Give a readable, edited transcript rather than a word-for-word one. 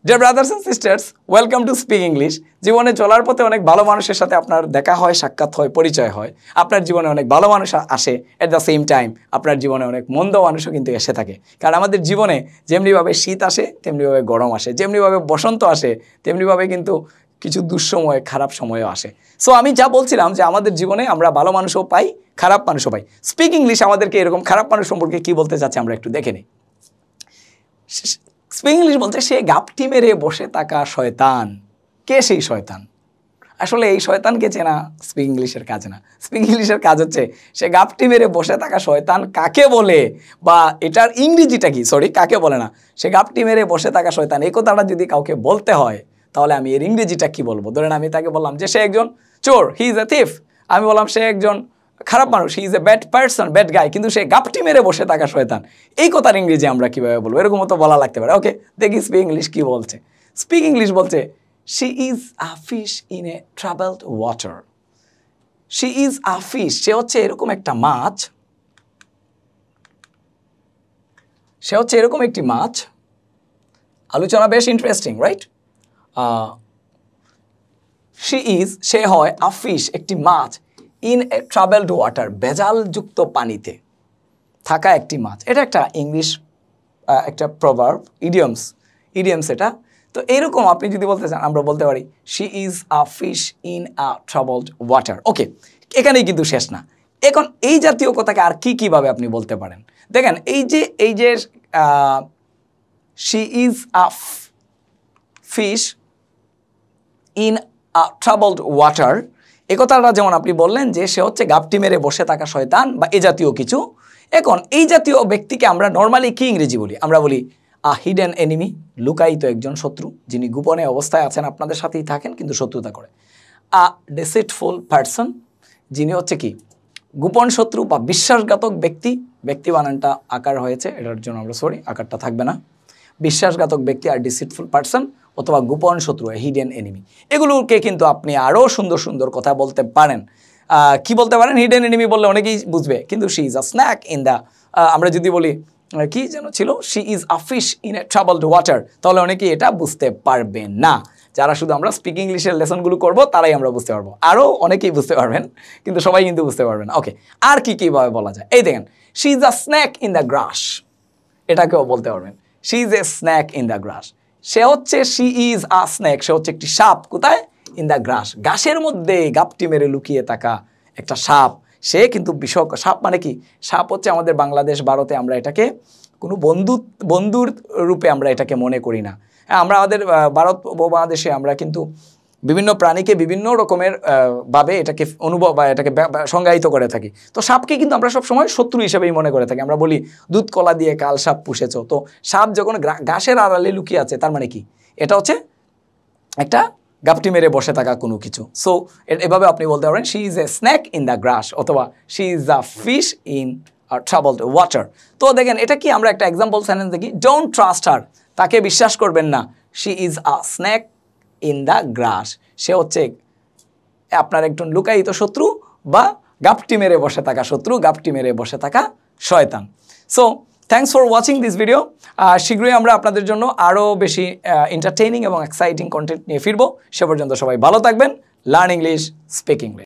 Deer brothers and sisters, welcome to speak English. জীবনে চলার পথে অনেক ভালো মানুষের সাথে আপনার দেখা হয়, সাক্ষাৎ হয়, পরিচয় হয়। আপনার জীবনে অনেক ভালো মানুষ আসে, এট দ্য সেম টাইম আপনার জীবনে অনেক মন্দ মানুষও কিন্তু এসে থাকে। কারণ আমাদের জীবনে যেমনিভাবে শীত আসে তেমনিভাবে গরম আসে, যেমনিভাবে বসন্ত আসে তেমনিভাবে কিন্তু কিছু দুঃসময়, খারাপ সময়ও আসে। সো আমি যা বলছিলাম যে আমাদের জীবনে আমরা ভালো মানুষও পাই, খারাপ মানুষও পাই। স্পিক ইংলিশ আমাদেরকে এরকম খারাপ মানুষ সম্পর্কে কী বলতে চাচ্ছে আমরা একটু দেখে নিই। স্পিক ইংলিশ বলছে সে গাপটি মেরে বসে থাকা শয়তান। কে সেই শয়তান? আসলে এই শয়তানকে চেনা স্পিক ইংলিশের কাজ না। স্পিক ইংলিশের কাজ হচ্ছে সে গাপটি মেরে বসে থাকা শয়তান কাকে বলে, বা এটার ইংরেজিটা কি, কাকে বলে না, সে গাপটি মেরে বসে থাকা শয়তান, এই কথাটা যদি কাউকে বলতে হয় তাহলে আমি এর ইংরেজিটা কি বলবো? ধরেন আমি তাকে বললাম যে সে একজন চোর, হি ইজ এ থিফ। আমি বললাম সে একজন খারাপ মানুষ, he is a bad person, bad guy, কিন্তু সে গাপটি মেরে বসে থাকা শয়তান। এই কথার ইংরেজি আমরা কীভাবে বলবো? এরকম তো বলা লাগতে পারে। ওকে, দেখি স্পিক ইংলিশ কী বলছে। স্পিক ইংলিশ বলছে she is a fish in a troubled water. she is a fish, সে হচ্ছে এরকম একটা মাছ, সে হচ্ছে এরকম একটি মাছ। আলোচনা বেশ ইন্টারেস্টিং, রাইট? সে হয় a fish, একটি মাছ, in a troubled water, ভেজালযুক্ত পানিতে থাকা একটি মাছ। এটা একটা ইংলিশ একটা প্রভার্ব, ইডিয়মস এটা। তো এরকম আপনি যদি বলতে চান আমরা বলতে পারি she is a fish in a troubled water. Okay, এখানেই কিন্তু শেষ না। এখন এই জাতীয় কথাকে আর কীভাবে আপনি বলতে পারেন? দেখেন, এই যে she is a fish in a troubled water, এ কথাটা যেমন আপনি বললেন যে সে হচ্ছে গাপটি মেরে বসে থাকা শয়তান বা এ জাতীয় কিছু। এখন এই জাতীয় ব্যক্তিকে আমরা নর্মালি কি ইংরেজি বলি? আমরা বলি আ হিডেন এনিমি, লুকায়িত একজন শত্রু, যিনি গোপনে অবস্থায় আছেন, আপনাদের সাথেই থাকেন কিন্তু শত্রুতা করে। আ ডিসিটফুল পারসন, যিনি হচ্ছে কি গোপন শত্রু বা বিশ্বাসঘাতক ব্যক্তি। ব্যক্তি বানানটা আকার হয়েছে, এটার জন্য আমরা সরি, আকারটা থাকবে না। বিশ্বাসঘাতক ব্যক্তি আর ডিসিটফুল পারসন অথবা গোপন শত্রু, হিডেন এনিমি। এগুলোকে কিন্তু আপনি আরও সুন্দর সুন্দর কথা বলতে পারেন। কি বলতে পারেন? হিডেন এনিমি বললে অনেকেই বুঝবে, কিন্তু she is a snake in the, আমরা যদি বলি কি যেন ছিল, she is a fish in a troubled water, তাহলে অনেকেই এটা বুঝতে পারবে না। যারা শুধু আমরা স্পিক ইংলিশের লেসনগুলো করবো তারাই আমরা বুঝতে পারবো, আরও অনেকেই বুঝতে পারবেন কিন্তু সবাই কিন্তু বুঝতে পারবেন না। ওকে, আর কীভাবে বলা যায়? এই দেখেন, she is a snake in the grass, এটাকেও বলতে পারবেন। She is a snake in the grass, সে হচ্ছে শি ইজ আ স্ন্যাক, সে হচ্ছে একটি সাপ। কোথায়? ইন দ্য গ্রাস, ঘাসের মধ্যে গাপটি মেরে লুকিয়ে থাকা একটা সাপ। সে কিন্তু সাপ মানে কি? সাপ হচ্ছে আমাদের বাংলাদেশ, ভারতে আমরা এটাকে কোনো বন্ধুর রূপে আমরা এটাকে মনে করি না। আমরা আমাদের ভারত উপমহাদেশে আমরা কিন্তু বিভিন্ন প্রাণীকে বিভিন্ন রকমের ভাবে এটাকে অনুভব বা এটাকে সংজ্ঞায়িত করে থাকি। তো সাপকে কিন্তু আমরা সবসময় শত্রু হিসেবেই মনে করে থাকি। আমরা বলি দুধ কলা দিয়ে কাল সাপ পুষেছ। তো সাপ যখন ঘাসের আড়ালে লুকিয়ে আছে, তার মানে কি? এটা হচ্ছে একটা গাপটি মেরে বসে থাকা কোনো কিছু। সো এভাবে আপনি বলতে পারেন she is a snake in the grass অথবা she is a fish in troubled water. তো দেখেন, এটা কি আমরা একটা এক্সাম্পল সেন্টেন্স দেখি, ডোন্ট ট্রাস্ট হার, তাকে বিশ্বাস করবেন না। She is a snake in the grass, সে হচ্ছে আপনার একজন লুকায়িত শত্রু বা গাপটি মেরে বসে থাকা শত্রু, গাপটি মেরে বসে থাকা শয়তান। So thanks for watching this video. শীঘ্রই আমরা আপনাদের জন্য আরও বেশি এন্টারটেইনিং এবং এক্সাইটিং কন্টেন্ট নিয়ে ফিরবো। সে পর্যন্ত সবাই ভালো থাকবেন। Learn English, speak English.